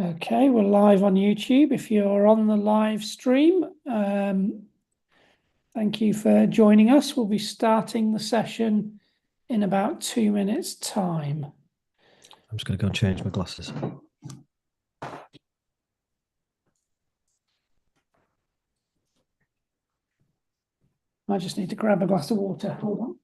Okay, we're live on YouTube. If you're on the live stream, thank you for joining us. We'll be starting the session in about 2 minutes' time. I'm just going to go and change my glasses. I just need to grab a glass of water. Hold on.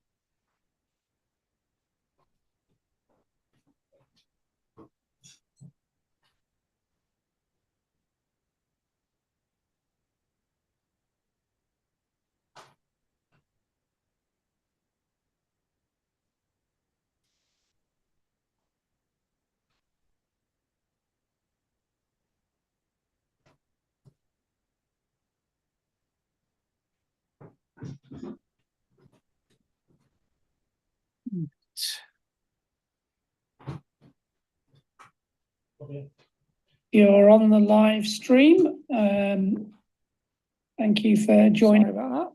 You're on the live stream. Thank you for joining. Sorry about that.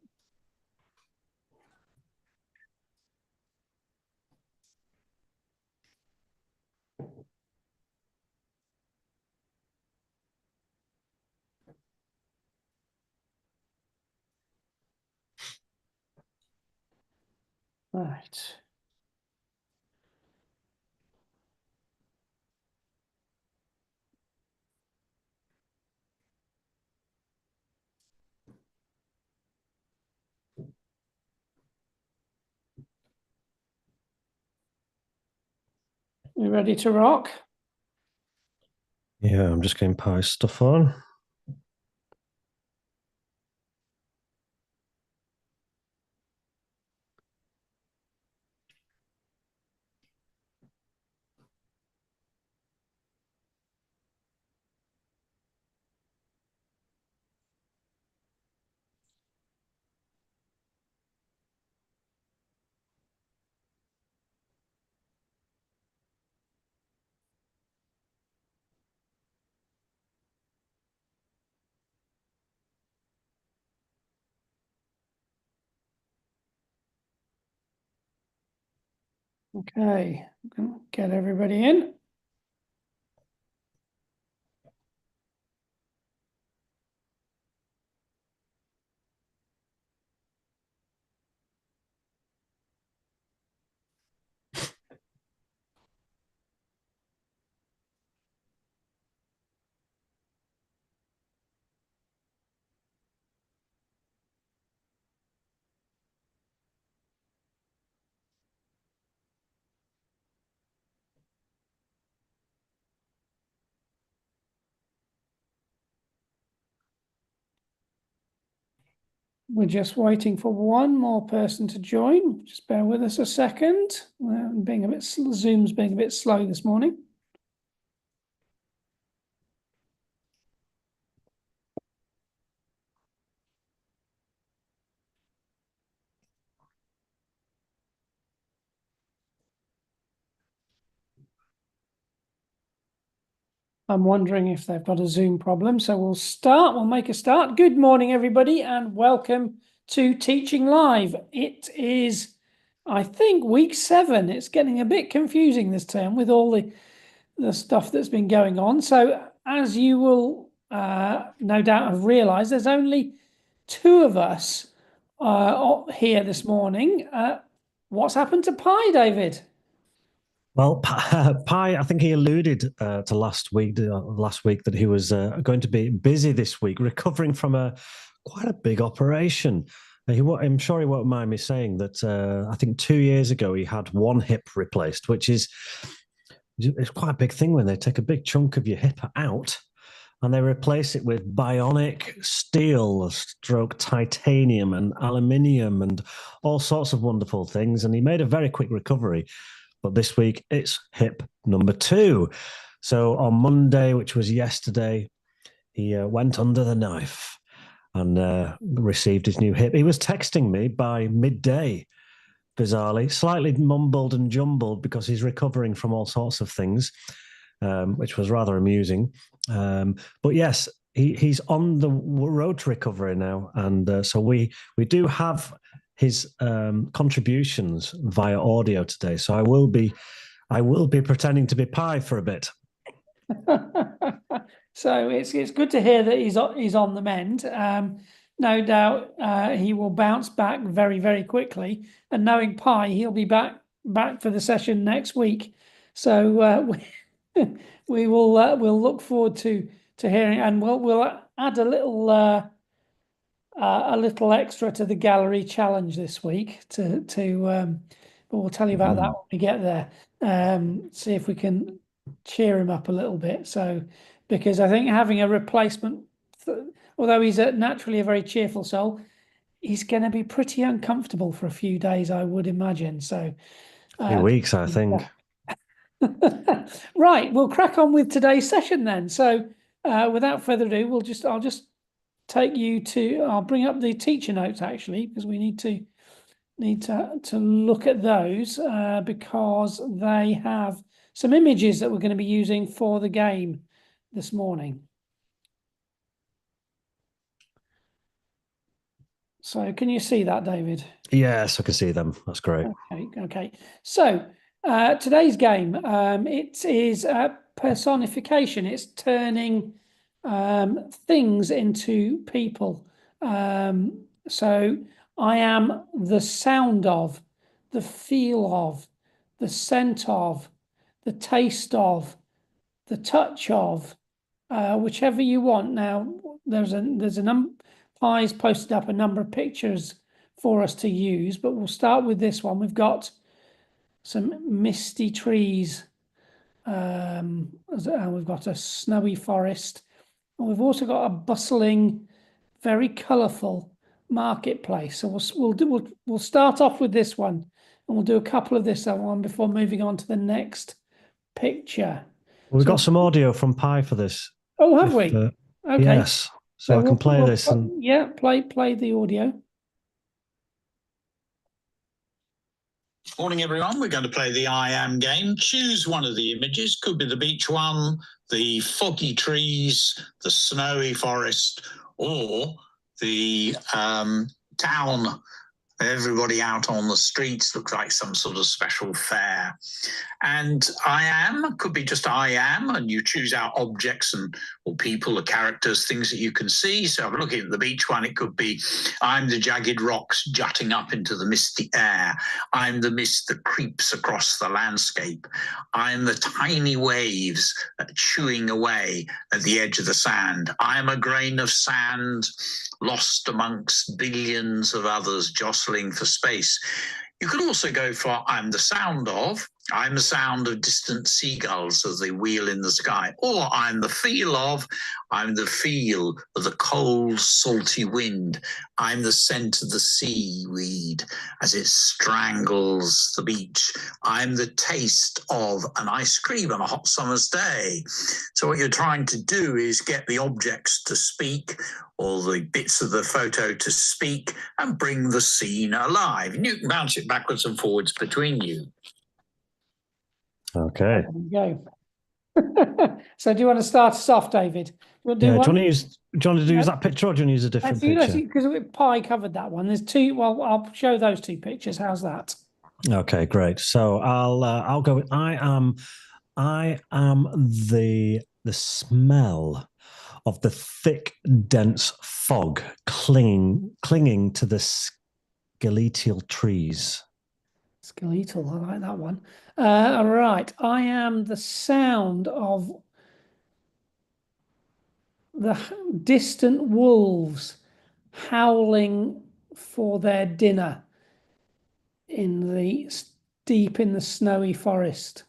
Right. You ready to rock? Yeah, I'm just getting Pi stuff on. Okay, I'm going to get everybody in. We're just waiting for one more person to join. Just bear with us a second. Zoom's being a bit slow this morning. I'm wondering if they've got a Zoom problem. So we'll make a start. Good morning, everybody, and welcome to Teaching Live. It is, I think, week 7. It's getting a bit confusing this term with all the stuff that's been going on. So as you will no doubt have realized, there's only 2 of us here this morning. What's happened to Pi, David? Well, Pi, I think he alluded to last week that he was going to be busy this week, recovering from quite a big operation. I'm sure he won't mind me saying that I think 2 years ago he had one hip replaced, which is it's quite a big thing when they take a big chunk of your hip out and they replace it with bionic steel, stroke titanium and aluminium and all sorts of wonderful things. And he made a very quick recovery. But this week, it's hip number 2. So on Monday, which was yesterday, he went under the knife and received his new hip. He was texting me by midday, bizarrely, slightly mumbled and jumbled because he's recovering from all sorts of things, which was rather amusing. But yes, he's on the road to recovery now. And so we do have his contributions via audio today. So I will be pretending to be Pi for a bit. So it's good to hear that he's on the mend. No doubt he will bounce back very, very quickly. And knowing Pi, he'll be back for the session next week. So we will we'll look forward to hearing, and we'll add a little extra to the gallery challenge this week but we'll tell you about that when we get there. See if we can cheer him up a little bit. So, because I think having a replacement, although he's naturally a very cheerful soul, he's going to be pretty uncomfortable for a few days, I would imagine. So, A few weeks, I think. Right, we'll crack on with today's session then. So, without further ado, I'll just take you to. I'll bring up the teacher notes actually, because we need to look at those because they have some images that we're going to be using for the game this morning. So can you see that, David? Yes, I can see them. That's great. Okay. So today's game, it is personification. It's turning things into people. So I am the sound of, the feel of, the scent of, the taste of, the touch of, whichever you want. Now, there's a number. Pi's posted up a number of pictures for us to use, but we'll start with this one. We've got some misty trees. And we've got a snowy forest. And we've also got a bustling, very colourful marketplace. So we'll start off with this one, and we'll do a couple of this one before moving on to the next picture. We've got some audio from Pi for this. Oh, have we? Okay. Yes. So I can play this. Play the audio. Morning, everyone. We're going to play the I Am game. Choose one of the images. Could be the beach one, the foggy trees, the snowy forest, or the town. Everybody out on the streets, looks like some sort of special fair. And I am could be just I am, and you choose out objects or people or characters, things that you can see. So I'm looking at the beach one, it could be I'm the jagged rocks jutting up into the misty air. I'm the mist that creeps across the landscape. I'm the tiny waves chewing away at the edge of the sand. I'm a grain of sand lost amongst billions of others jostling for space. You could also go for I'm the sound of. I'm the sound of distant seagulls as they wheel in the sky. Or I'm the feel of. I'm the feel of the cold, salty wind. I'm the scent of the seaweed as it strangles the beach. I'm the taste of an ice cream on a hot summer's day. So what you're trying to do is get the objects to speak, or the bits of the photo to speak, and bring the scene alive. And you can bounce it backwards and forwards between you. Okay. There we go. So do you want to start us off, David? Do you want to use that picture, or do you want to use a different picture? Because Pi covered that one. There's two. Well, I'll show those two pictures. How's that? Okay, great. So I'll go with I am the smell of the thick, dense fog clinging to the skeletal trees. Skeletal, I like that one. All right. I am the sound of the distant wolves howling for their dinner deep in the snowy forest.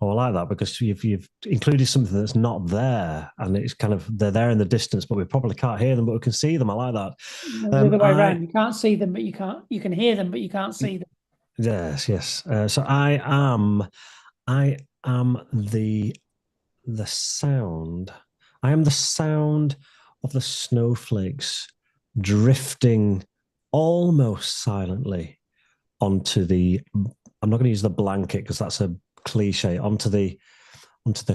Oh, I like that, because you've included something that's not there, and it's kind of they're there in the distance, but we probably can't hear them, but we can see them. I like that. The other way around. You can't see them, but you can hear them, but you can't see them. Yes. So I am the sound. I am the sound of the snowflakes drifting almost silently onto the. I'm not going to use the blanket because that's a cliche. Onto the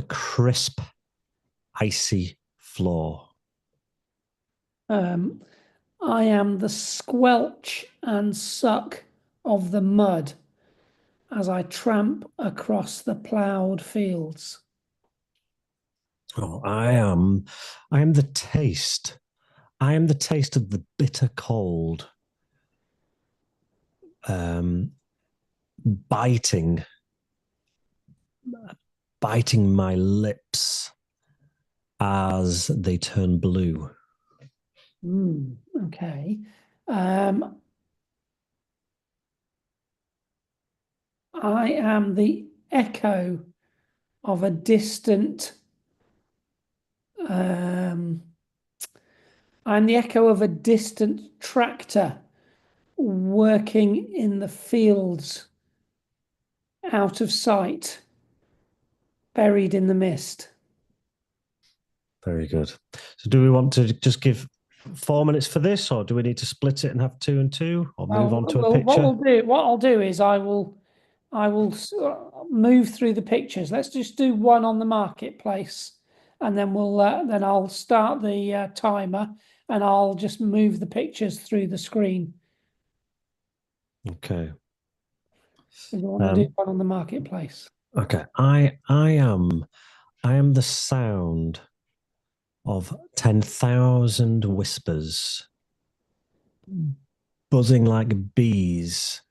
crisp, icy floor. I am the squelch and suck of the mud as I tramp across the ploughed fields. Oh, I am the taste. I am the taste of the bitter cold. Um, biting, biting my lips as they turn blue. Okay. I am the echo of a distant. I'm the echo of a distant tractor working in the fields, out of sight, buried in the mist. Very good. So, do we want to just give 4 minutes for this, or do we need to split it and have 2 and 2, or move on to a picture? What I'll do is I will move through the pictures. Let's just do one on the marketplace, and then then I'll start the timer, and I'll just move the pictures through the screen. Okay. We want to do one on the marketplace. Okay. I am the sound of 10,000 whispers, buzzing like bees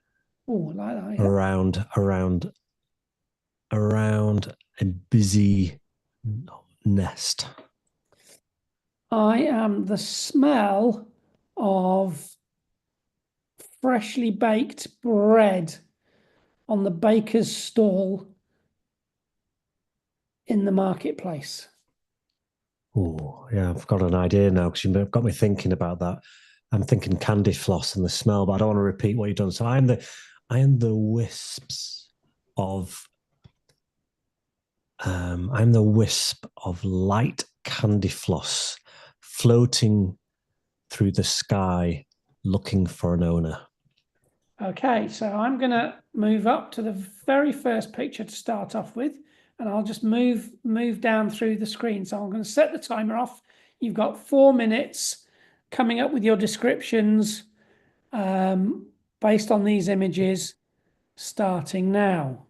Oh, like that. Yeah. around a busy nest. I am the smell of freshly baked bread on the baker's stall in the marketplace. Oh, yeah, I've got an idea now because you've got me thinking about that. I'm thinking candy floss and the smell, but I don't want to repeat what you've done. So I am the wisps of I'm the wisp of light candy floss floating through the sky looking for an owner. Okay, so I'm going to move up to the very first picture to start off with, and I'll just move down through the screen. So I'm going to set the timer off. You've got 4 minutes coming up with your descriptions based on these images, starting now.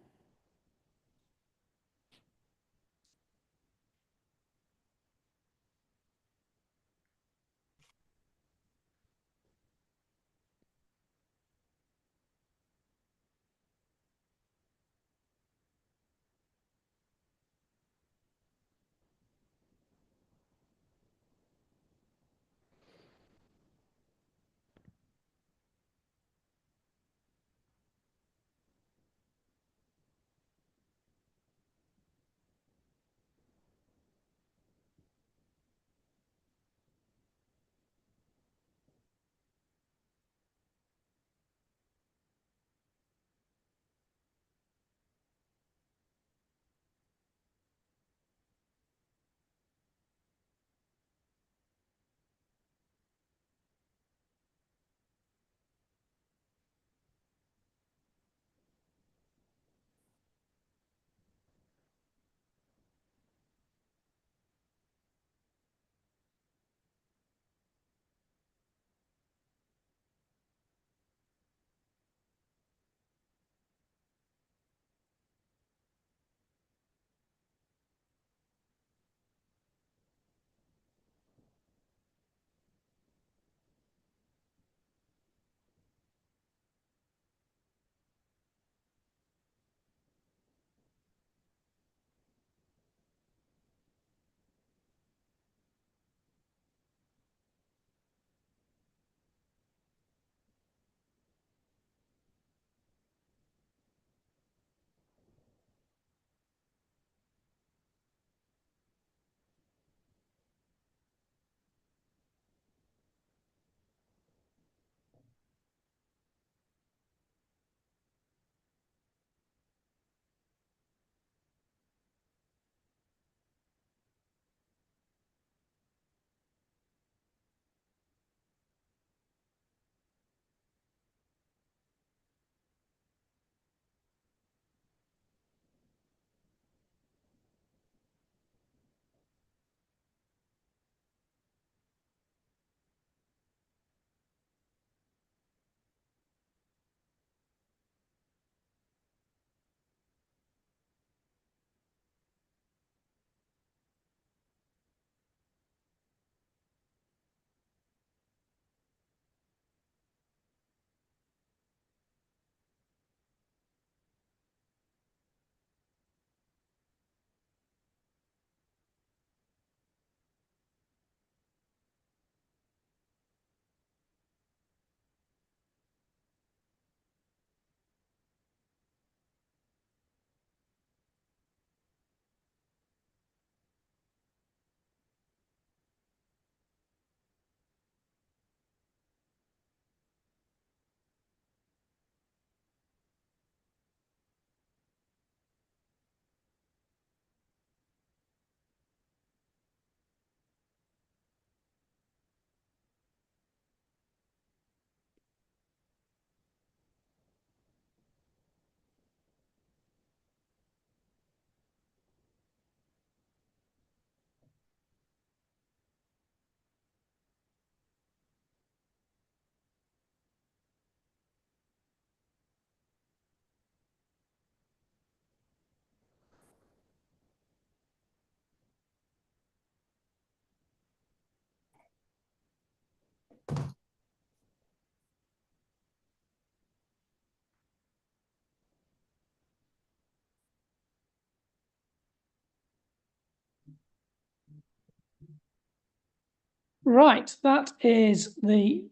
Right, that is the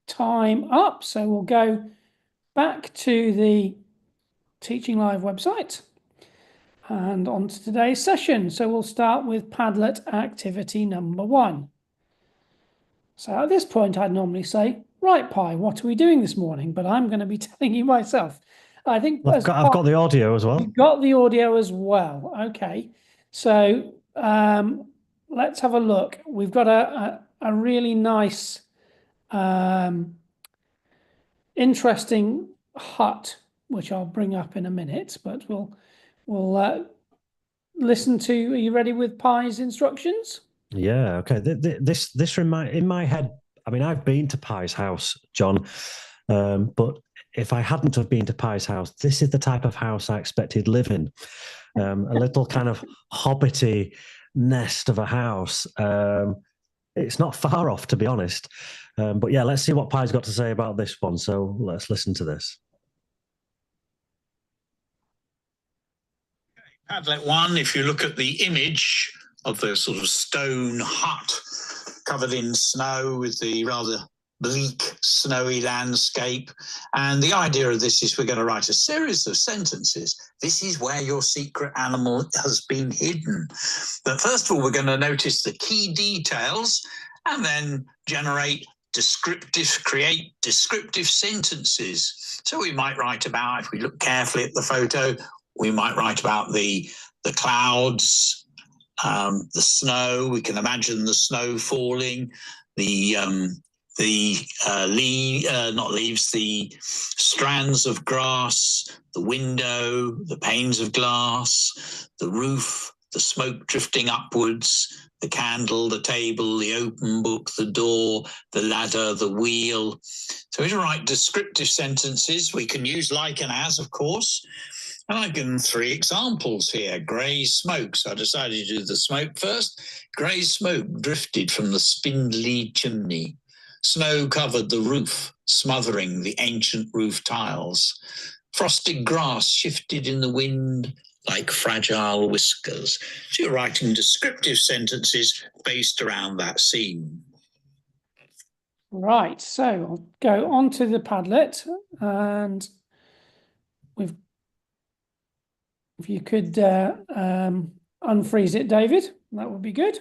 time up. So we'll go back to the TeachingLive website and on to today's session. So we'll start with Padlet activity number 1. So at this point, I'd normally say, right, Pi, what are we doing this morning? But I'm going to be telling you myself. I think I've got the audio as well. You've got the audio as well. Okay. So let's have a look. We've got a really nice, interesting hut, which I'll bring up in a minute, but we'll listen to, are you ready with Pi's instructions? Yeah, okay. This in my head, I mean, I've been to Pi's house, John, but if I hadn't have been to Pi's house, this is the type of house I expect he'd live in. A little kind of hobbity nest of a house. It's not far off, to be honest. But yeah, let's see what Pi's got to say about this one. So let's listen to this. Padlet 1, if you look at the image of the sort of stone hut covered in snow with the rather bleak, snowy landscape. And the idea of this is we're going to write a series of sentences. This is where your secret animal has been hidden. But first of all, we're going to notice the key details and then create descriptive sentences. So we might write about, if we look carefully at the photo, we might write about the clouds, the snow. We can imagine the snow falling, the strands of grass, the window, the panes of glass, the roof, the smoke drifting upwards, the candle, the table, the open book, the door, the ladder, the wheel. So we write descriptive sentences. We can use like and as, of course. And I've given 3 examples here. Grey smoke. So I decided to do the smoke first. Grey smoke drifted from the spindly chimney. Snow covered the roof, smothering the ancient roof tiles. Frosted grass shifted in the wind like fragile whiskers. So you're writing descriptive sentences based around that scene. Right, so I'll go on to the Padlet and if you could unfreeze it, David, that would be good.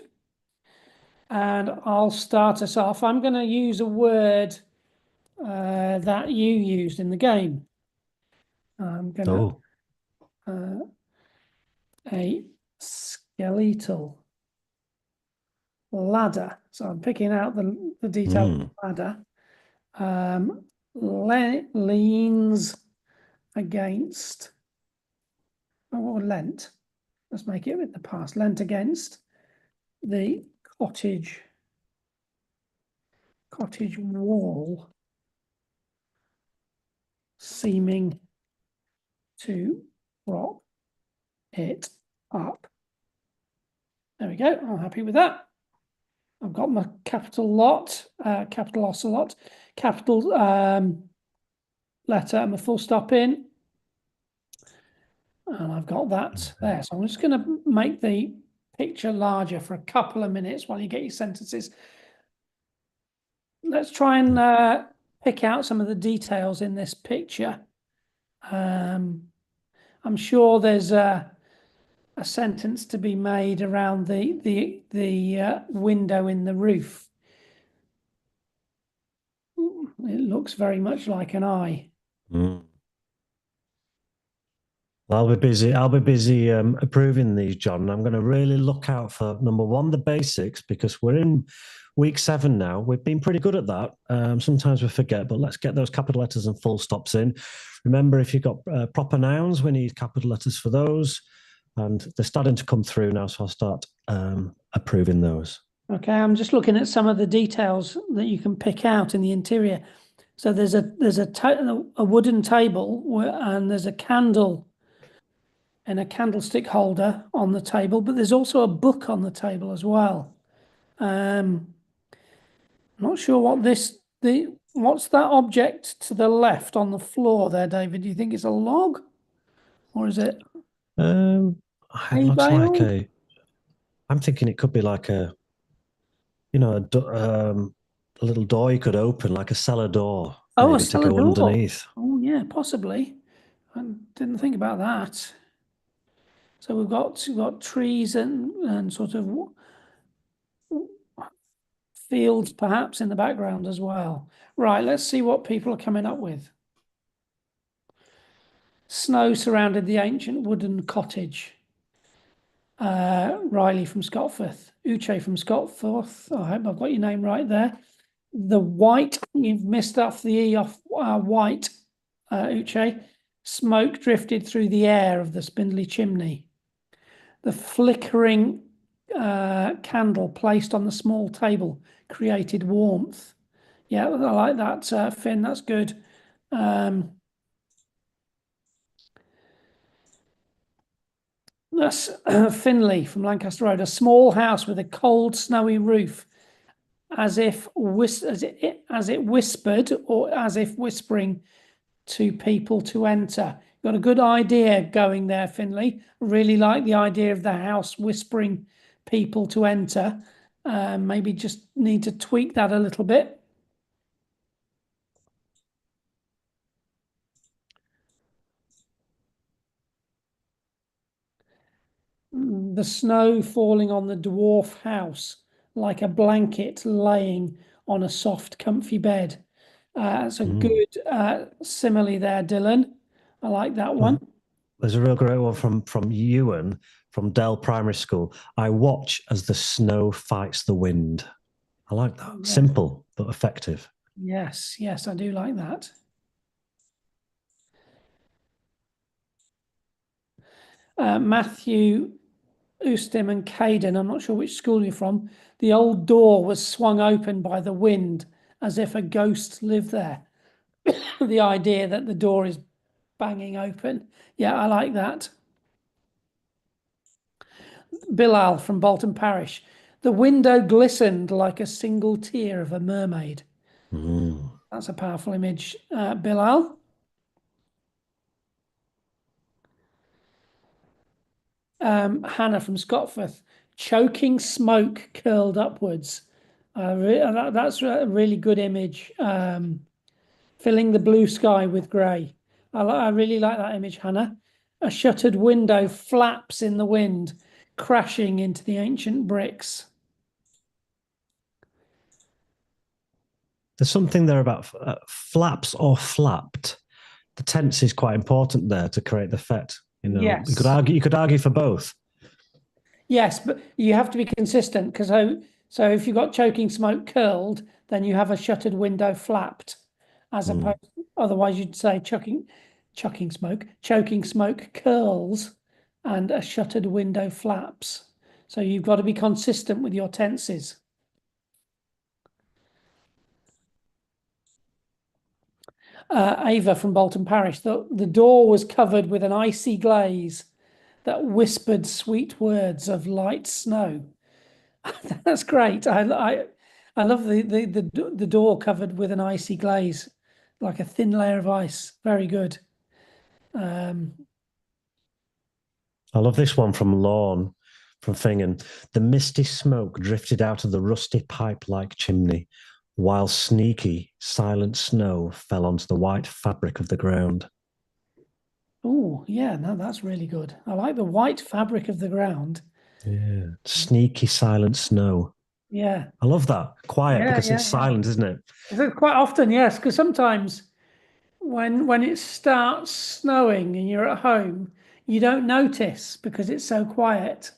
And I'll start us off. I'm going to use a word that you used in the game. I'm going to a skeletal ladder. So I'm picking out the detail of the ladder. Leans against, or leant. Let's make it in the past. Leant against the cottage wall, seeming to prop it up. There we go. I'm happy with that. I've got my capital ocelot, capital letter and my full stop in. And I've got that there. So I'm just going to make the picture larger for a couple of minutes while you get your sentences. Let's try and pick out some of the details in this picture. I'm sure there's a sentence to be made around the window in the roof. It looks very much like an eye. I'll be busy approving these, John. I'm going to really look out for, number 1, the basics, because we're in week 7 now. We've been pretty good at that. Sometimes we forget, but let's get those capital letters and full stops in. Remember, if you've got proper nouns, we need capital letters for those. And they're starting to come through now, so I'll start approving those. Okay, I'm just looking at some of the details that you can pick out in the interior. So there's a wooden table and there's a candle and a candlestick holder on the table, but there's also a book on the table as well. I'm not sure what what's that object to the left on the floor there, David? Do you think it's a log or is it? It looks like I'm thinking it could be like a a little door you could open, like a cellar door, Oh, a maybe to cellar go door. underneath. Oh, yeah, possibly. I didn't think about that. So we've got trees and sort of fields perhaps in the background as well. Right, let's see what people are coming up with. Snow surrounded the ancient wooden cottage. Riley from Scotforth. Uche from Scotforth. I hope I've got your name right there. The white, you've missed off the E off white, Uche. Smoke drifted through the air of the spindly chimney. The flickering candle placed on the small table created warmth. Yeah, I like that, Finn. That's good. That's Finley from Lancaster Road. A small house with a cold, snowy roof, as it whispered, or as if whispering to people to enter. Got a good idea going there, Finley. Really like the idea of the house whispering people to enter. Maybe just need to tweak that a little bit. The snow falling on the dwarf house like a blanket laying on a soft, comfy bed. It's a good simile there, Dylan. I like that one. There's a real great one from Ewan from Dell Primary School. I watch as the snow fights the wind. I like that. Yeah. Simple but effective. Yes, yes, I do like that. Matthew, Ustim, and Caden, I'm not sure which school you're from. The old door was swung open by the wind as if a ghost lived there. The idea that the door is banging open. Yeah, I like that. Bilal from Bolton Parish. The window glistened like a single tear of a mermaid. That's a powerful image, Bilal. Hannah from Scotforth. Choking smoke curled upwards. That's a really good image. Filling the blue sky with grey. I really like that image, Hannah. A shuttered window flaps in the wind, crashing into the ancient bricks. There's something there about flaps or flapped. The tense is quite important there to create the effect. Yes. You could argue for both. Yes, but you have to be consistent because so if you've got choking smoke curled, then you have a shuttered window flapped, as opposed otherwise you'd say choking smoke curls, and a shuttered window flaps. So you've got to be consistent with your tenses. Ava from Bolton Parish. The door was covered with an icy glaze that whispered sweet words of light snow. That's great. I love the door covered with an icy glaze, like a thin layer of ice. Very good. I love this one from Lorne from Fingen. The misty smoke drifted out of the rusty pipe-like chimney, while sneaky, silent snow fell onto the white fabric of the ground. Oh, yeah, no, that's really good. I like the white fabric of the ground. Yeah, sneaky, silent snow. Yeah. I love that. Quiet Yeah, because yeah, it's silent, isn't it? Quite often, yes, because sometimes when it starts snowing and you're at home, you don't notice because it's so quiet.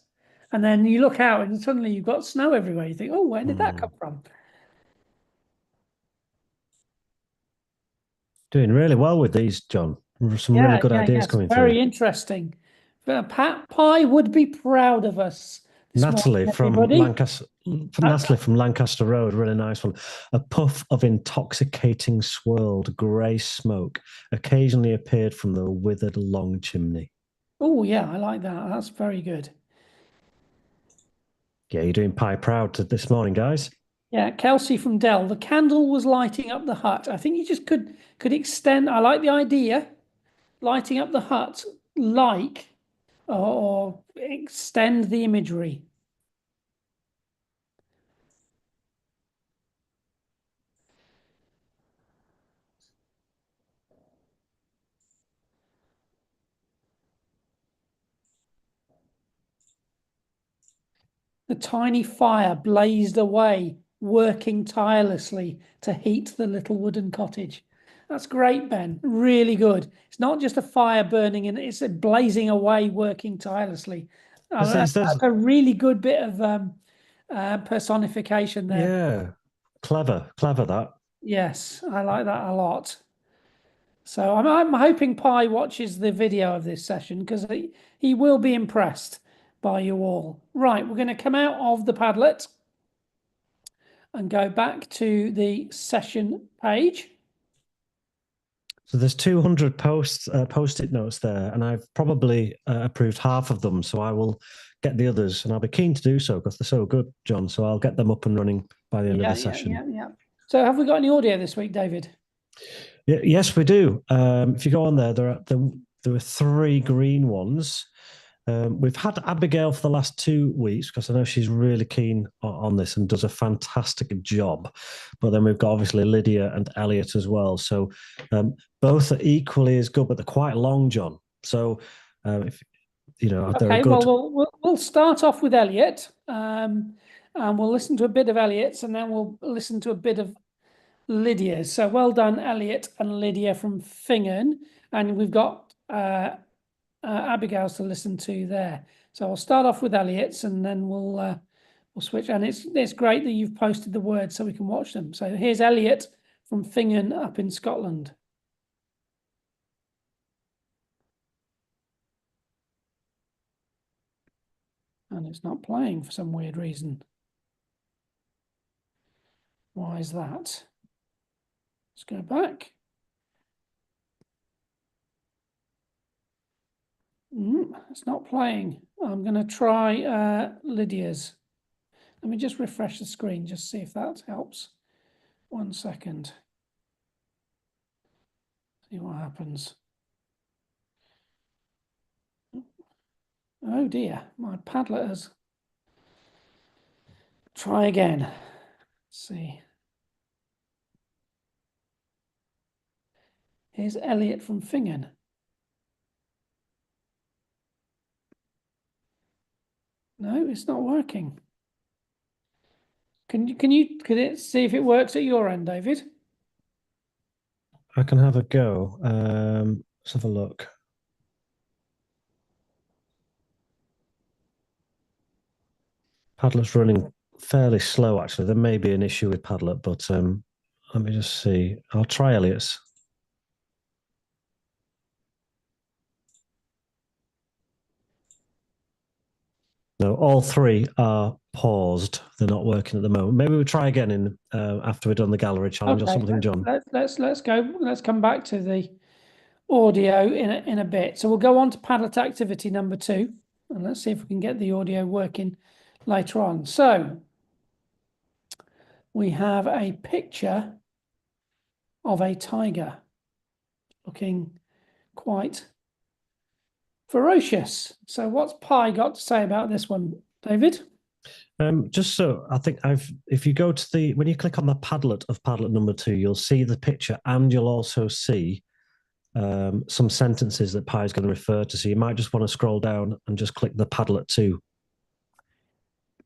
And then you look out and suddenly you've got snow everywhere. You think, oh, where did that come from? Doing really well with these, John. Some really good ideas coming Very through. interesting. Pat Pie would be proud of us this Natalie morning, from everybody. Lancaster Road, really nice one. A puff of intoxicating swirled grey smoke occasionally appeared from the withered long chimney. Oh, yeah, I like that. That's very good. Yeah, you're doing Pie proud this morning, guys. Yeah, Kelsey from Dell. The candle was lighting up the hut. I think you just could extend. I like the idea, lighting up the hut, like or extend the imagery. The tiny fire blazed away, working tirelessly to heat the little wooden cottage. That's great, Ben. Really good. It's not just a fire burning and it's a blazing away, working tirelessly. That's a really good bit of personification there. Yeah, clever that. Yes, I like that a lot. So I'm hoping Pi watches the video of this session because he will be impressed by you all. Right, we're going to come out of the Padlet and go back to the session page. So there's 200 post-it notes there, and I've probably approved half of them. So I will get the others, and I'll be keen to do so because they're so good, John. So I'll get them up and running by the end of the session. Yeah. So have we got any audio this week, David? Yes, we do. If you go on there, there were 3 green ones. We've had Abigail for the last 2 weeks because I know she's really keen on this and does a fantastic job. But then we've got obviously Lydia and Elliot as well. So both are equally as good, but they're quite long, John. So if you know, they're good. Well, we'll start off with Elliot, and we'll listen to a bit of Elliot's, and then we'll listen to a bit of Lydia's. So well done, Elliot and Lydia from Fingen, and we've got Abigail's to listen to there. So I'll start off with Elliot's, and then we'll switch. And it's great that you've posted the words so we can watch them. So here's Elliot from Fingen up in Scotland. And it's not playing for some weird reason. Why is that? Let's go back. It's not playing. I'm going to try Lydia's. Let me just refresh the screen, just see if that helps. 1 second. See what happens. Oh dear, my Padlet has. Try again. Let's see. Here's Elliot from Fingen. No, it's not working. Can it see if it works at your end, David? I can have a go. Let's have a look. Padlet's running fairly slow, actually. There may be an issue with Padlet, but let me just see. I'll try Elliot's. No, all 3 are paused. They're not working at the moment. Maybe we'll try again in after we've done the gallery challenge or something, John. Let's go. Let's come back to the audio in a bit. So we'll go on to Padlet activity number 2, and let's see if we can get the audio working later on. So we have a picture of a tiger looking quite ferocious. So what's Pi got to say about this one, David? Just so I think if you go to when you click on the Padlet of Padlet number 2, you'll see the picture and you'll also see some sentences that Pi is going to refer to. So you might just want to scroll down and just click the Padlet 2.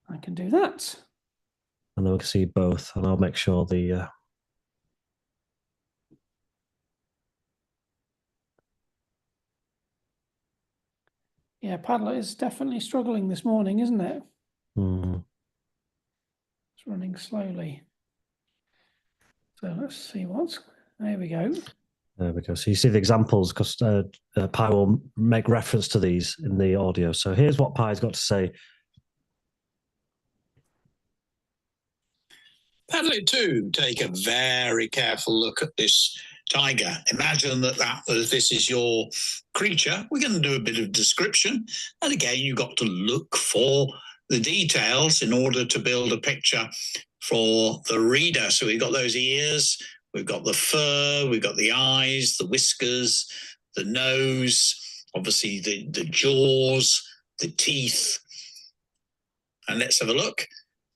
I can do that. And then we can see both, and I'll make sure the yeah, Padlet is definitely struggling this morning, isn't it? It's running slowly. So let's see there we go. There we go. So you see the examples because Pi will make reference to these in the audio. So here's what Pi's got to say. Padlet 2, take a very careful look at this tiger. Imagine this is your creature. We're going to do a bit of description. And again, you've got to look for the details in order to build a picture for the reader. So we've got those ears, we've got the fur, we've got the eyes, the whiskers, the nose, obviously the jaws, the teeth. And let's have a look.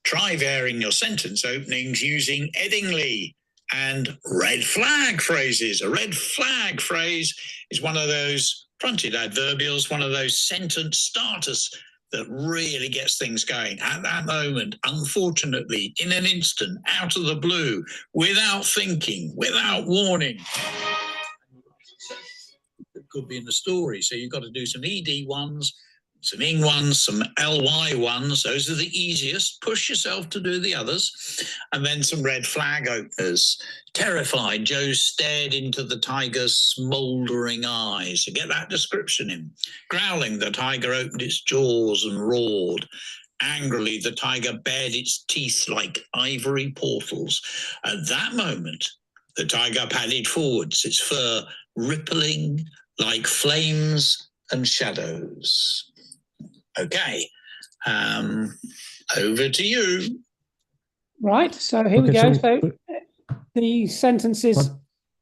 Try varying your sentence openings using Eddingly and red flag phrases. A red flag phrase is one of those fronted adverbials, one of those sentence starters that really gets things going. At that moment, unfortunately, in an instant, out of the blue, without thinking, without warning, it could be in the story. So you've got to do some ED ones, some ing ones, some ly ones. Those are the easiest. Push yourself to do the others. And then some red flag openers. Terrified, Joe stared into the tiger's smouldering eyes. So get that description in. Growling, the tiger opened its jaws and roared. Angrily, the tiger bared its teeth like ivory portals. At that moment, the tiger padded forwards, its fur rippling like flames and shadows. Okay, over to you. Right, so here we go. So the sentences, What?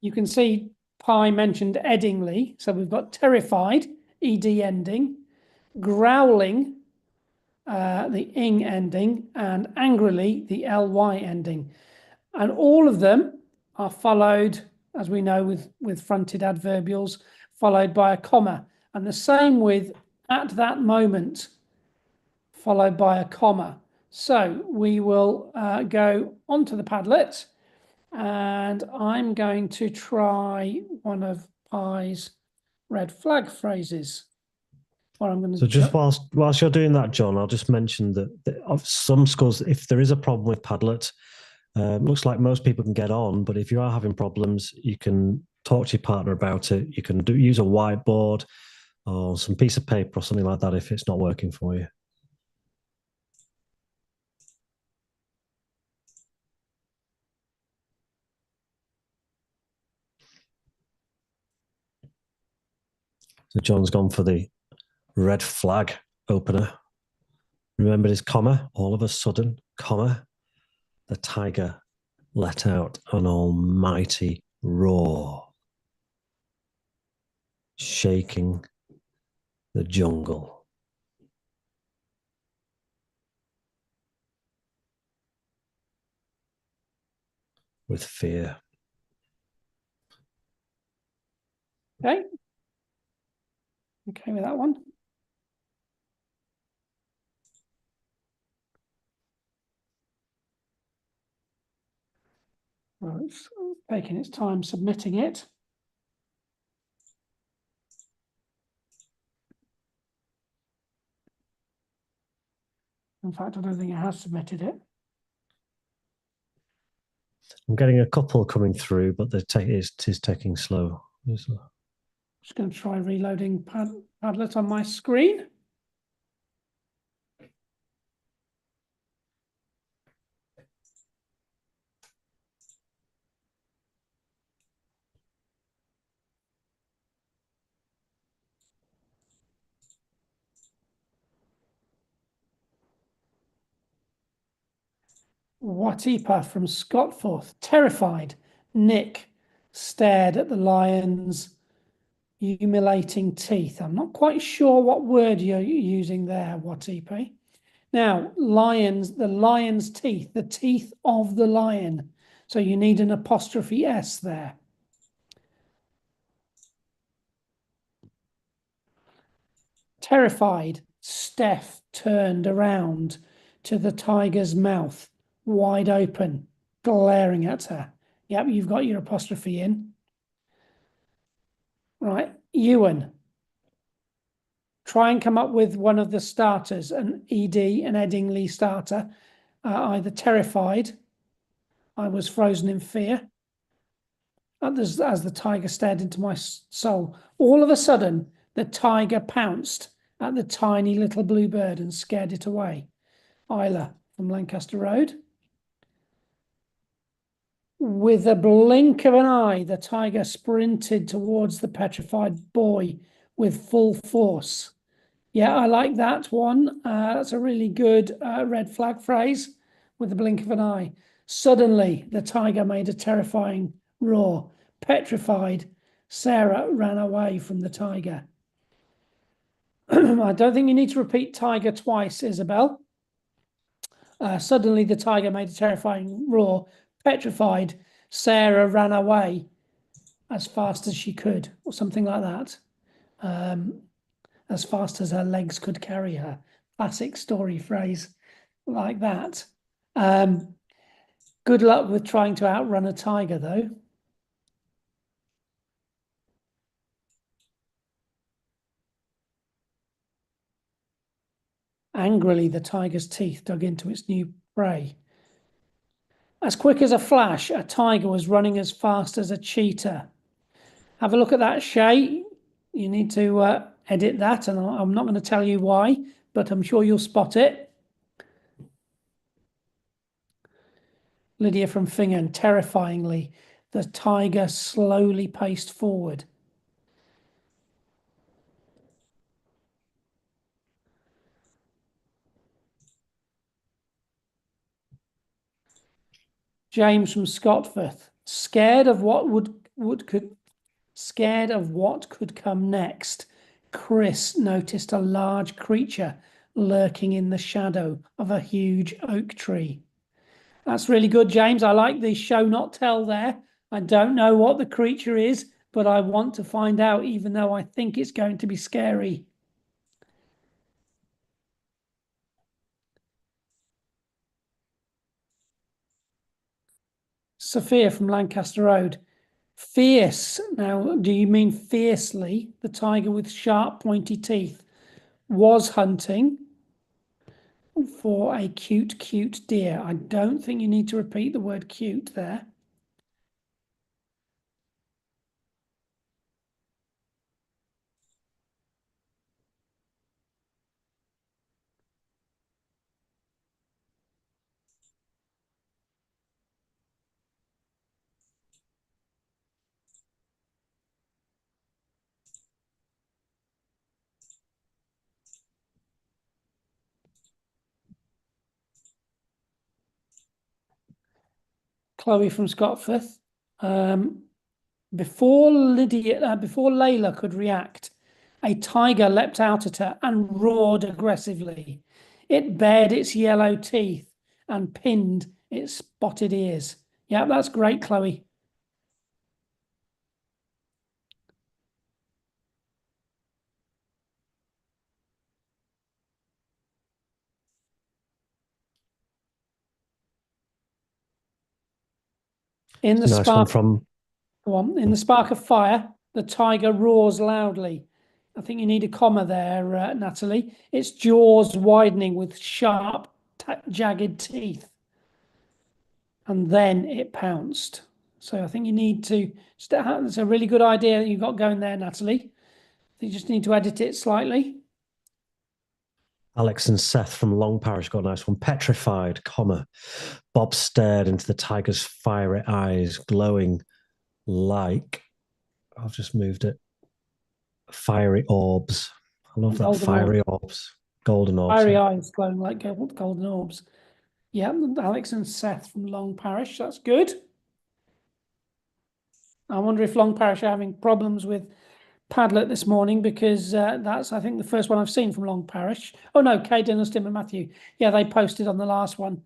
you can see Pi mentioned Eddingly. So we've got terrified, ED ending, growling, the ing ending, and angrily, the ly ending. And all of them are followed, as we know, with fronted adverbials, followed by a comma. And the same with at that moment, followed by a comma. So we will go onto the Padlet, and I'm going to try one of Pi's red flag phrases. Or I'm going to So just whilst you're doing that, John, I'll just mention that of some schools, if there is a problem with Padlet, looks like most people can get on, but if you are having problems, you can talk to your partner about it. You can use a whiteboard or some piece of paper or something like that if it's not working for you. So John's gone for the red flag opener. Remember his comma? All of a sudden, comma, the tiger let out an almighty roar, shaking the jungle. With fear. Okay. Okay with that one. Well, it's taking its time submitting it. In fact, I don't think it has submitted it. I'm getting a couple coming through, but it is taking slow. Just going to try reloading Padlet on my screen. Watipa from Scotforth, terrified. Nick stared at the lion's humiliating teeth. I'm not quite sure what word you're using there, Watipa. Now, lions, the lion's teeth, the teeth of the lion. So you need an apostrophe S there. Terrified, Steph turned around to the tiger's mouth, wide open, glaring at her. Yep, you've got your apostrophe in. Right, Ewan. Try and come up with one of the starters, an ED, an Eddingly starter. Either terrified, I was frozen in fear, as the tiger stared into my soul. All of a sudden, the tiger pounced at the tiny little blue bird and scared it away. Isla from Lancaster Road. With a blink of an eye, the tiger sprinted towards the petrified boy with full force. Yeah, I like that one. That's a really good red flag phrase, with a blink of an eye. Suddenly, the tiger made a terrifying roar. Petrified, Sarah ran away from the tiger. I don't think you need to repeat tiger twice, Isabel. Suddenly, the tiger made a terrifying roar. Petrified, Sarah ran away as fast as she could, or something like that. As fast as her legs could carry her. classic story phrase like that. Good luck with trying to outrun a tiger, though. Angrily, the tiger's teeth dug into its new prey. As quick as a flash, a tiger was running as fast as a cheetah. Have a look at that, Shay. You need to edit that, and I'm not going to tell you why, but I'm sure you'll spot it. Lydia from Fingen, terrifyingly, the tiger slowly paced forward. James from Scotforth, scared of what could come next. Chris noticed a large creature lurking in the shadow of a huge oak tree. That's really good, James. I like the show not tell there. I don't know what the creature is, but I want to find out, even though I think it's going to be scary. Sophia from Lancaster Road. Fierce. Now, do you mean fiercely? The tiger with sharp, pointy teeth was hunting for a cute deer. I don't think you need to repeat the word cute there. Chloe from Scotforth. Before Layla could react, a tiger leapt out at her and roared aggressively. It bared its yellow teeth and pinned its spotted ears. Yeah, that's great, Chloe. In the Nice one spark from. Go on. In the spark of fire, the tiger roars loudly. I think you need a comma there, Natalie. Its jaws widening with sharp, jagged teeth. And then it pounced. So I think you need to. It's a really good idea you've got going there, Natalie. You just need to edit it slightly. Alex and Seth from Long Parish got a nice one. Petrified, comma. Bob stared into the tiger's fiery eyes, glowing like, I've just moved it, fiery orbs. I love that. Golden Fiery orbs. Golden orbs. Fiery Yeah. eyes glowing like golden orbs. Yeah, Alex and Seth from Long Parish. That's good. I wonder if Long Parish are having problems with Padlet this morning, because that's, I think, the first one I've seen from Long Parish. Oh no, Caden, Austin and Matthew. Yeah, they posted on the last one.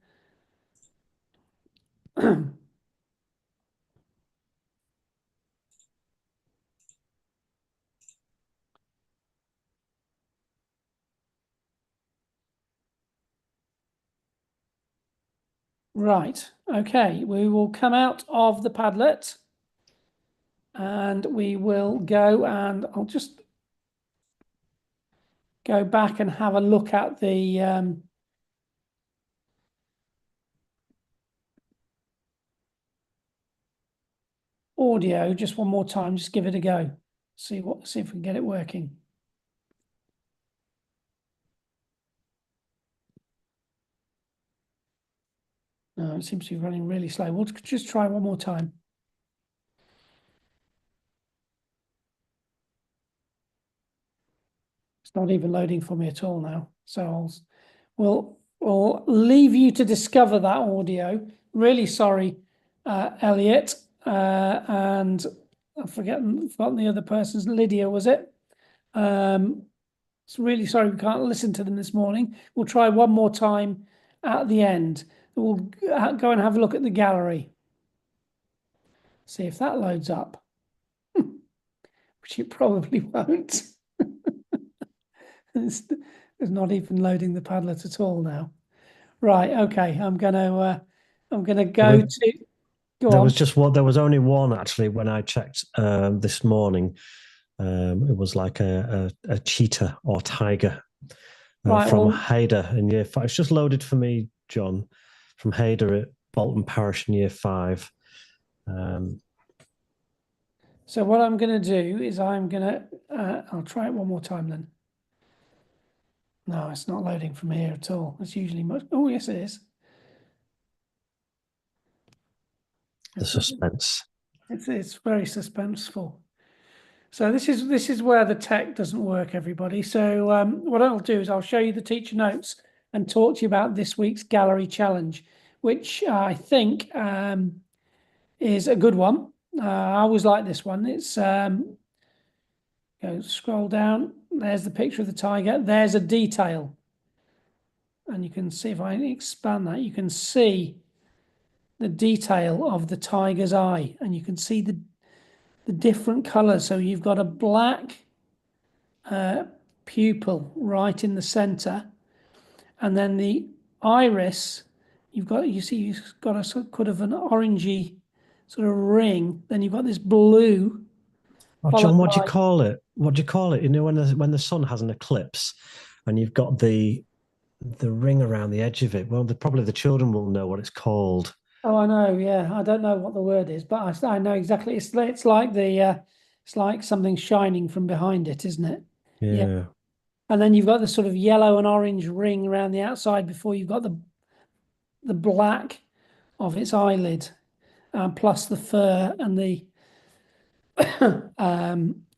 Right, okay, we will come out of the Padlet and we will go, and I'll just go back and have a look at the audio just one more time. Just give it a go. See if we can get it working. No, it seems to be running really slow. We'll just try one more time. It's not even loading for me at all now. So we'll leave you to discover that audio. Really sorry, Elliot, and I've forgotten the other person's. Lydia, was it? It's really sorry we can't listen to them this morning. We'll try one more time at the end. We'll go and have a look at the gallery. See if that loads up, which it probably won't. It's not even loading the Padlet at all now. Right. Okay. I'm gonna go to. Go There on. was just one. There was only one actually when I checked this morning. It was like a cheetah or tiger Right. from Well, Hader in year 5. It's just loaded for me, John, from Hader at Bolton Parish in year 5. so what I'm going to do is I'll try it one more time then. No, it's not loading from here at all. It's usually much. Oh, yes, it is. The suspense. It's very suspenseful. So this is where the tech doesn't work, everybody. So what I'll do is I'll show you the teacher notes and talk to you about this week's gallery challenge, which I think is a good one. I always like this one. It's scroll down. There's the picture of the tiger. There's a detail, and you can see if I expand that, you can see the detail of the tiger's eye, and you can see the different colors. So you've got a black pupil right in the center, and then the iris, you've got a sort of an orangey sort of ring. Then you've got this blue. Oh, John, what do you call it? What do you call it? You know, when the sun has an eclipse, and you've got the ring around the edge of it. Well, probably the children will know what it's called. Oh, I know. Yeah, I don't know what the word is, but I know exactly. It's like it's like something shining from behind it, isn't it? Yeah. And then you've got the sort of yellow and orange ring around the outside before you've got the black of its eyelid, plus the fur and the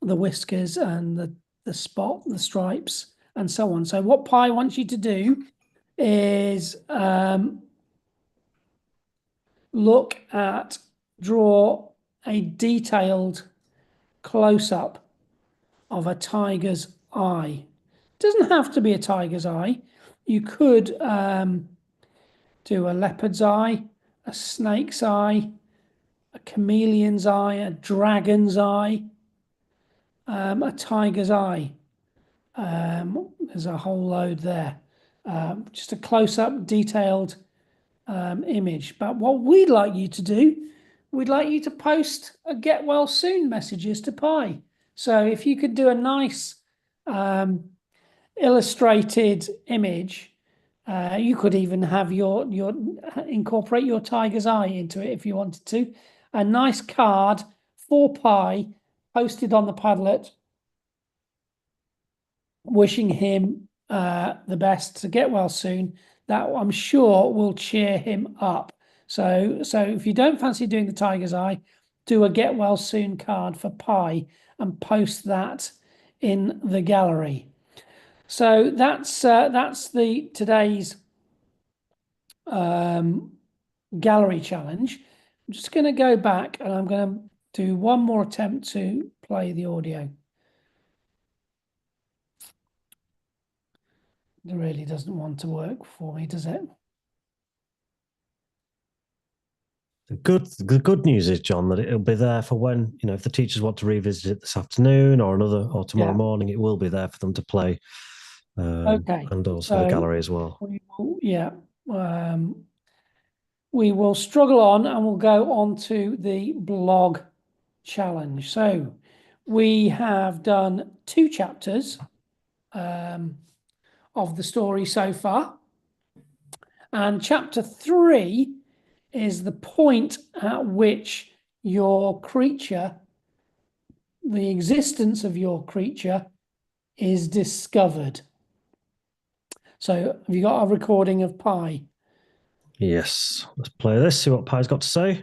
whiskers and the spot, the stripes, and so on. So what Pi wants you to do is draw a detailed close-up of a tiger's eye. It doesn't have to be a tiger's eye. You could do a leopard's eye, a snake's eye, a chameleon's eye, a dragon's eye, a tiger's eye. There's a whole load there. Just a close-up, detailed image. But what we'd like you to do, we'd like you to post a get well soon messages to Pi. So if you could do a nice illustrated image, you could even have your incorporate your tiger's eye into it if you wanted to. A nice card for Pi posted on the Padlet, wishing him the best to get well soon. That I'm sure will cheer him up. So if you don't fancy doing the tiger's eye, do a get well soon card for Pi and post that in the gallery. So that's the today's gallery challenge. I'm just going to go back and I'm going to do one more attempt to play the audio. It really doesn't want to work for me, does it? The good news is, John, that it'll be there for when, if the teachers want to revisit it this afternoon or tomorrow morning, it will be there for them to play. Okay. And also the gallery as well. We will struggle on and we'll go on to the blog challenge. So we have done 2 chapters of the story so far. And chapter 3 is the point at which your creature, the existence of your creature, is discovered. So have you got a recording of Pi? Yes. Let's play this, see what Pi's got to say.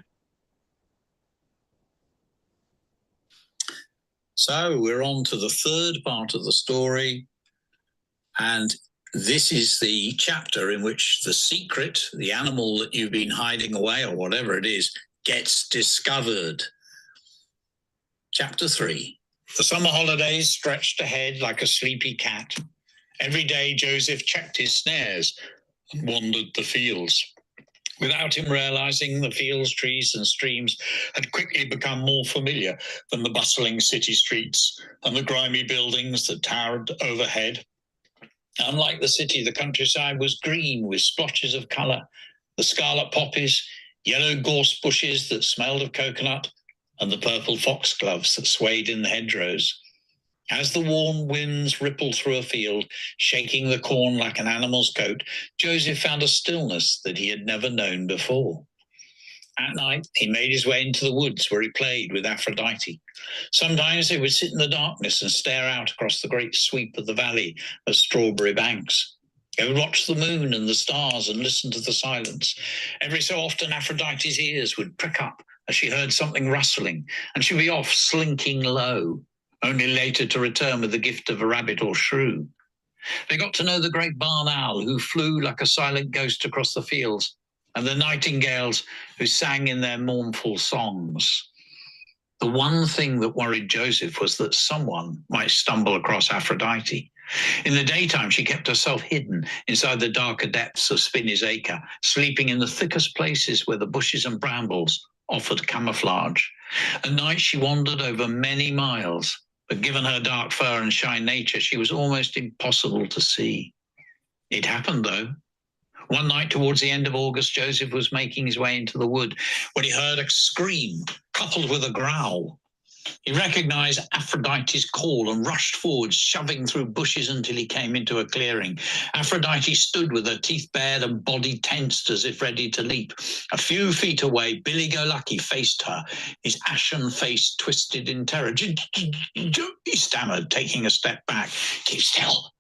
So we're on to the 3rd part of the story. And this is the chapter in which the secret, the animal that you've been hiding away or whatever it is, gets discovered. Chapter 3. The summer holidays stretched ahead like a sleepy cat. Every day Joseph checked his snares and wandered the fields. Without him realizing, the fields, trees and streams had quickly become more familiar than the bustling city streets and the grimy buildings that towered overhead. Unlike the city, the countryside was green with splotches of colour, the scarlet poppies, yellow gorse bushes that smelled of coconut, and the purple foxgloves that swayed in the hedgerows. As the warm winds rippled through a field, shaking the corn like an animal's coat, Joseph found a stillness that he had never known before. At night, he made his way into the woods where he played with Aphrodite. Sometimes they would sit in the darkness and stare out across the great sweep of the valley of Strawberry Banks. They would watch the moon and the stars and listen to the silence. Every so often, Aphrodite's ears would prick up as she heard something rustling, and she'd be off slinking low, only later to return with the gift of a rabbit or shrew. They got to know the great barn owl who flew like a silent ghost across the fields, and the nightingales who sang in their mournful songs. The one thing that worried Joseph was that someone might stumble across Aphrodite. In the daytime, she kept herself hidden inside the darker depths of Spinney's Acre, sleeping in the thickest places where the bushes and brambles offered camouflage. At night, she wandered over many miles, but given her dark fur and shy nature, she was almost impossible to see. It happened, though. One night towards the end of August, Joseph was making his way into the wood when he heard a scream coupled with a growl. He recognized Aphrodite's call and rushed forward, shoving through bushes until he came into a clearing. Aphrodite stood with her teeth bared and body tensed as if ready to leap. A few feet away, Billy-Go-Lucky faced her, his ashen face twisted in terror. He stammered, taking a step back. "Keep still,"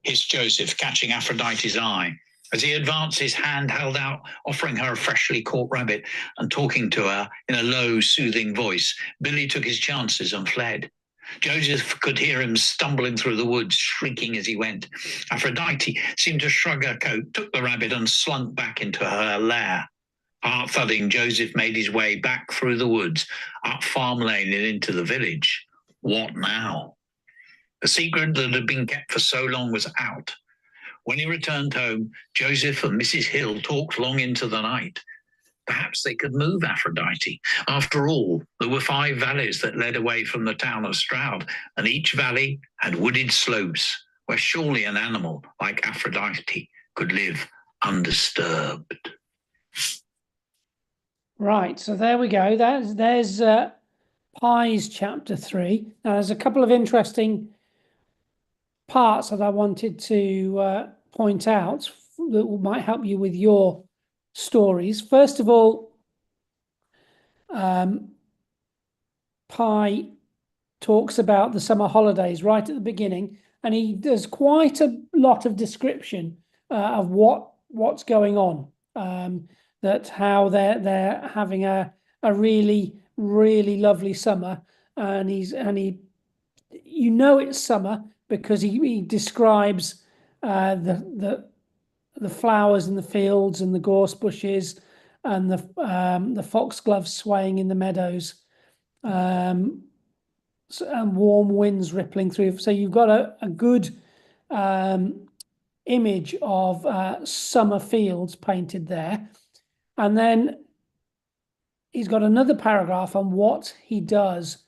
hissed Joseph, catching Aphrodite's eye. As he advanced, his hand held out, offering her a freshly caught rabbit, and talking to her in a low, soothing voice, Billy took his chances and fled. Joseph could hear him stumbling through the woods, shrieking as he went. Aphrodite seemed to shrug her coat, took the rabbit, and slunk back into her lair. Heart thudding, Joseph made his way back through the woods, up Farm Lane and into the village. What now? The secret that had been kept for so long was out. When he returned home, Joseph and Mrs. Hill talked long into the night. Perhaps they could move Aphrodite. After all, there were 5 valleys that led away from the town of Stroud, and each valley had wooded slopes where surely an animal like Aphrodite could live undisturbed. Right, so there we go. There's Pies chapter 3. Now, there's a couple of interesting parts that I wanted to point out that might help you with your stories. First of all, Pie talks about the summer holidays right at the beginning, and he does quite a lot of description of what's going on. That how they're having a really lovely summer, and you know it's summer because he describes the flowers in the fields and the gorse bushes and the foxgloves swaying in the meadows, and warm winds rippling through. So you've got a good image of summer fields painted there. And then he's got another paragraph on what he does,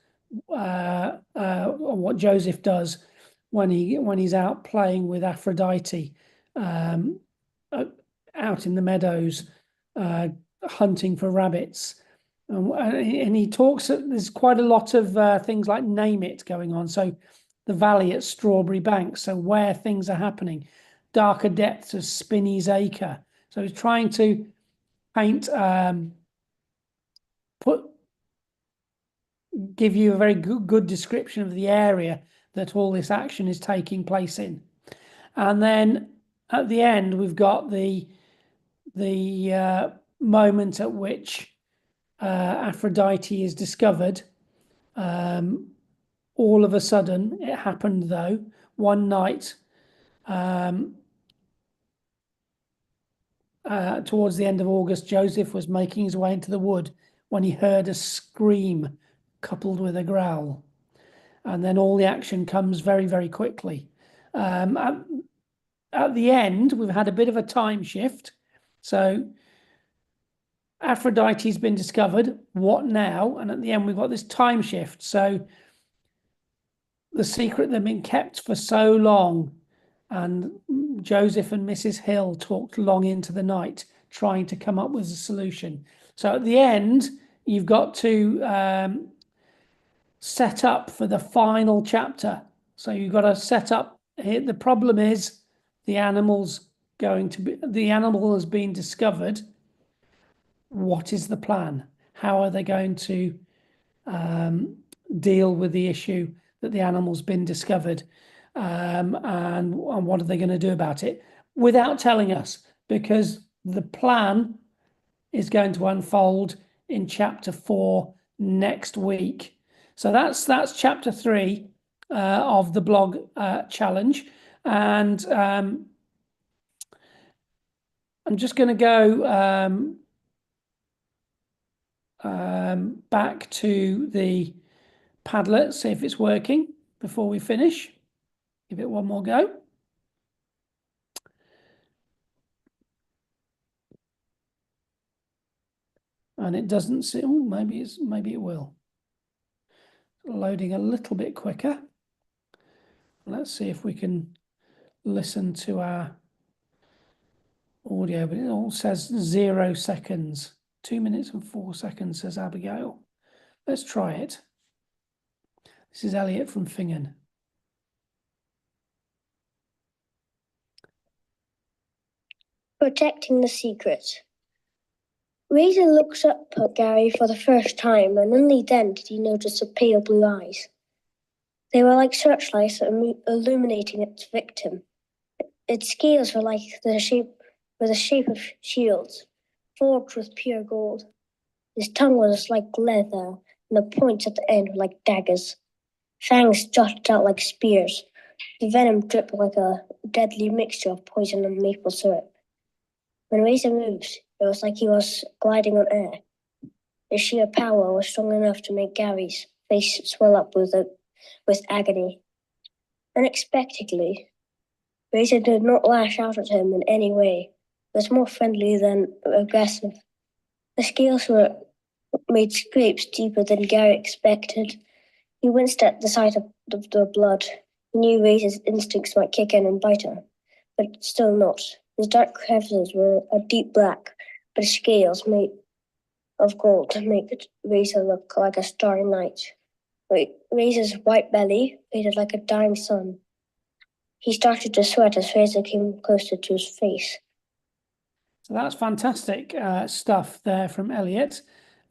what Joseph does when he's out playing with Aphrodite, out in the meadows, hunting for rabbits. And he talks, there's quite a lot of things like name it going on. So the valley at Strawberry Banks, so where things are happening, darker depths of Spinney's Acre. So he's trying to paint, give you a very good description of the area that all this action is taking place in. And then at the end, we've got the moment at which Aphrodite is discovered. All of a sudden, it happened though, one night, towards the end of August, Joseph was making his way into the wood when he heard a scream coupled with a growl. And then all the action comes very quickly. At the end, we've had a bit of a time shift. So Aphrodite's been discovered. What now? And at the end, we've got this time shift. So the secret that had been kept for so long and Joseph and Mrs. Hill talked long into the night trying to come up with a solution. So at the end, you've got to set up for the final chapter. So you've got to set up here. The problem is the animal has been discovered. What is the plan? How are they going to deal with the issue that the animal's been discovered? And what are they going to do about it without telling us? Because the plan is going to unfold in chapter 4 next week. So that's chapter 3 of the blog challenge. And I'm just going to go back to the Padlet, see if it's working before we finish. Give it one more go. And it doesn't see. Oh, maybe it will. Loading a little bit quicker. Let's see if we can listen to our audio, but it all says 0 seconds. 2 minutes and 4 seconds, says Abigail. Let's try it. This is Elliot from Fingen. Protecting the secret. Razor looks up at Gary for the first time, and only then did he notice the pale blue eyes. They were like searchlights illuminating its victim. Its scales were the shape of shields, forged with pure gold. His tongue was like leather, and the points at the end were like daggers. Fangs jutted out like spears. The venom dripped like a deadly mixture of poison and maple syrup. When Razor moved, it was like he was gliding on air. His sheer power was strong enough to make Gary's face swell up with agony. Unexpectedly, Razor did not lash out at him in any way. It was more friendly than aggressive. The scales made scrapes deeper than Gary expected. He winced at the sight of the blood. He knew Razor's instincts might kick in and bite her, but still not. His dark crevices were a deep black, but his scales made of gold to make Razor look like a starry night. Razor's white belly faded like a dying sun. He started to sweat as Razor came closer to his face. So that's fantastic stuff there from Elliot.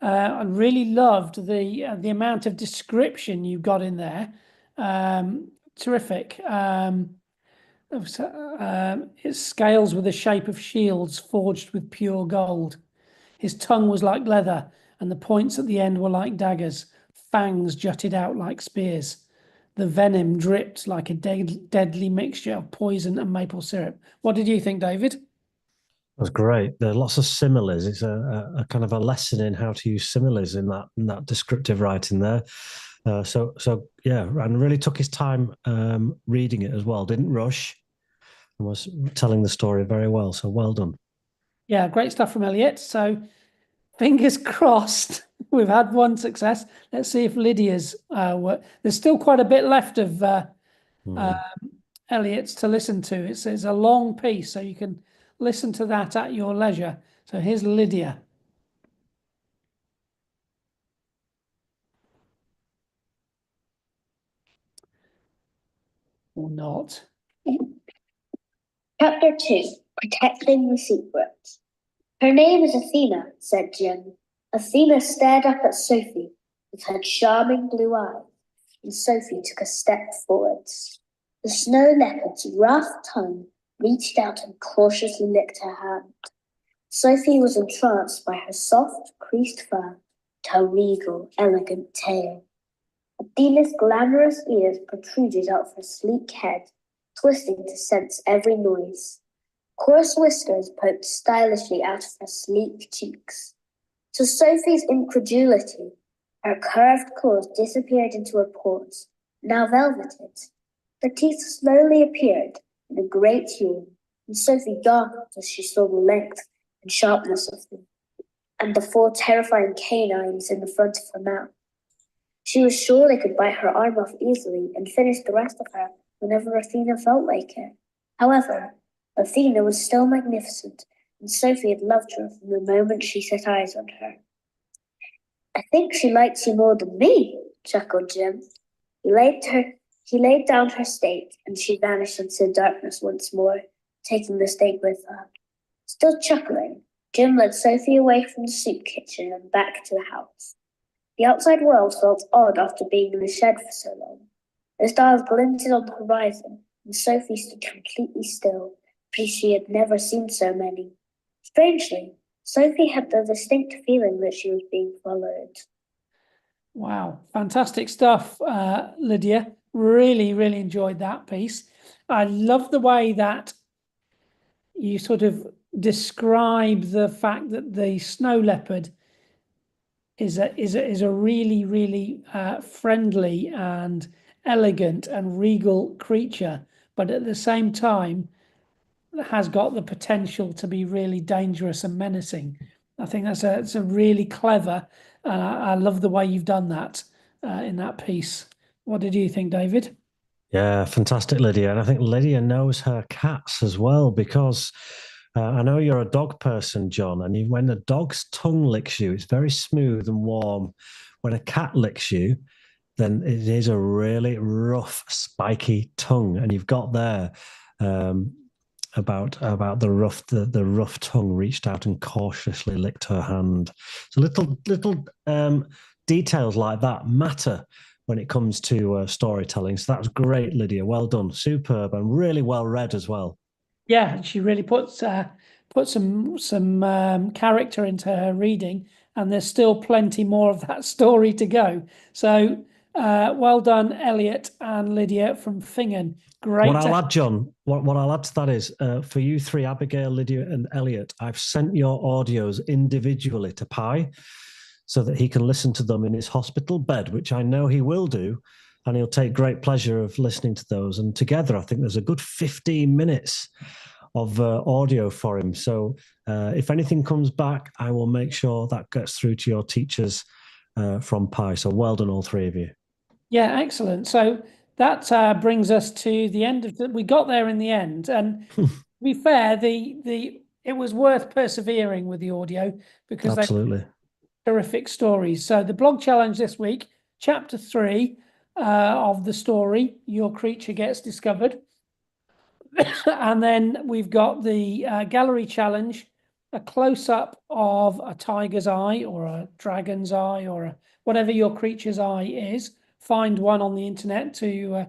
I really loved the amount of description you got in there. Terrific. Its scales were the shape of shields forged with pure gold. His tongue was like leather, and the points at the end were like daggers. Fangs jutted out like spears. The venom dripped like a deadly mixture of poison and maple syrup. What did you think, David? That's great. There are lots of similes. It's a kind of a lesson in how to use similes in that descriptive writing there. So yeah, and really took his time reading it as well. Didn't rush, and was telling the story very well. So well done. Yeah, great stuff from Elliot. So fingers crossed. We've had one success. Let's see if Lydia's work. There's still quite a bit left of Elliot's to listen to. It's a long piece, so you can listen to that at your leisure. So here's Lydia. Or not. Chapter 2, Protecting the Secret. Her name is Athena, said Jim. Athena stared up at Sophie with her charming blue eyes, and Sophie took a step forwards. The snow leopard's rough tongue reached out and cautiously licked her hand. Sophie was entranced by her soft, creased fur and her regal, elegant tail. Athena's glamorous ears protruded out of her sleek head, twisting to sense every noise. Coarse whiskers poked stylishly out of her sleek cheeks. To Sophie's incredulity, her curved claws disappeared into her paws, now velveted. The teeth slowly appeared in a great yawn, and Sophie gasped as she saw the length and sharpness of them, and the 4 terrifying canines in the front of her mouth. She was sure they could bite her arm off easily and finish the rest of her whenever Athena felt like it. However, Athena was still magnificent, and Sophie had loved her from the moment she set eyes on her. I think she likes you more than me, chuckled Jim. He laid down her stake, and she vanished into darkness once more, taking the stake with her. Still chuckling, Jim led Sophie away from the soup kitchen and back to the house. The outside world felt odd after being in the shed for so long. The stars glinted on the horizon, and Sophie stood completely still, for she had never seen so many. Strangely, Sophie had the distinct feeling that she was being followed. Wow, fantastic stuff, Lydia. Really, really enjoyed that piece. I love the way that you sort of describe the fact that the snow leopard is a really, really friendly and elegant and regal creature, but at the same time has got the potential to be really dangerous and menacing. I think it's a really clever, and I love the way you've done that in that piece. What did you think, David? Yeah, fantastic, Lydia. And I think Lydia knows her cats as well, because I know you're a dog person, John, and when a dog's tongue licks you, it's very smooth and warm. When a cat licks you, then it is a really rough, spiky tongue. And you've got there about the rough tongue reached out and cautiously licked her hand. So little details like that matter when it comes to storytelling. So that was great, Lydia. Well done. Superb and really well read as well. Yeah, she really put some character into her reading, and there's still plenty more of that story to go. So well done, Elliot and Lydia from Fingen. Great. What I'll add, John, what I'll add to that is for you three, Abigail, Lydia, and Elliot, I've sent your audios individually to Pi so that he can listen to them in his hospital bed, which I know he will do. And he'll take great pleasure of listening to those. And together, I think there's a good 15 minutes of audio for him. So if anything comes back, I will make sure that gets through to your teachers from Pi. So well done, all three of you. Yeah, excellent. So that brings us to the end of we got there in the end. And to be fair, it was worth persevering with the audio because Absolutely. Terrific stories. So the blog challenge this week, chapter 3 of the story, Your Creature Gets Discovered. And then we've got the gallery challenge, a close-up of a tiger's eye or a dragon's eye or whatever your creature's eye is. Find one on the internet to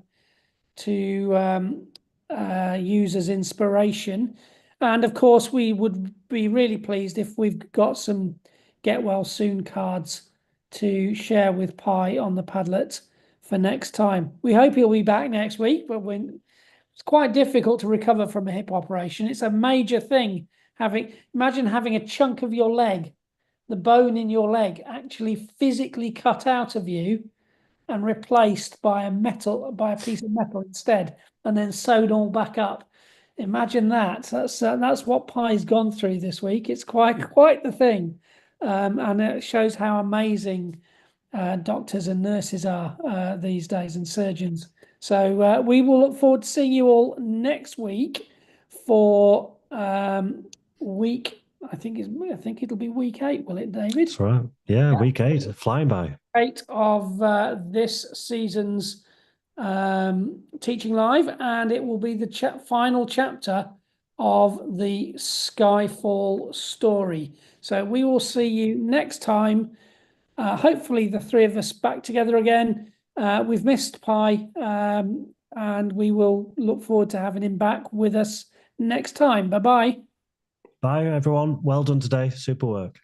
use as inspiration. And of course, we would be really pleased if we've got some get well soon cards to share with Pi on the Padlet for next time. We hope he'll be back next week, but it's quite difficult to recover from a hip operation. It's a major thing. Imagine having a chunk of your leg, the bone in your leg, actually physically cut out of you and replaced by a piece of metal instead, and then sewed all back up. Imagine that. That's what Pi's gone through this week. It's quite the thing. And it shows how amazing doctors and nurses are these days, and surgeons. So we will look forward to seeing you all next week for week. I think it'll be week 8, will it, David? That's right. Yeah, week 8, flying by. 8 of this season's Teaching Live, and it will be the final chapter of the Skyfall story. So we will see you next time. Hopefully the three of us back together again. We've missed Pi, and we will look forward to having him back with us next time. Bye-bye. Bye, everyone. Well done today. Super work.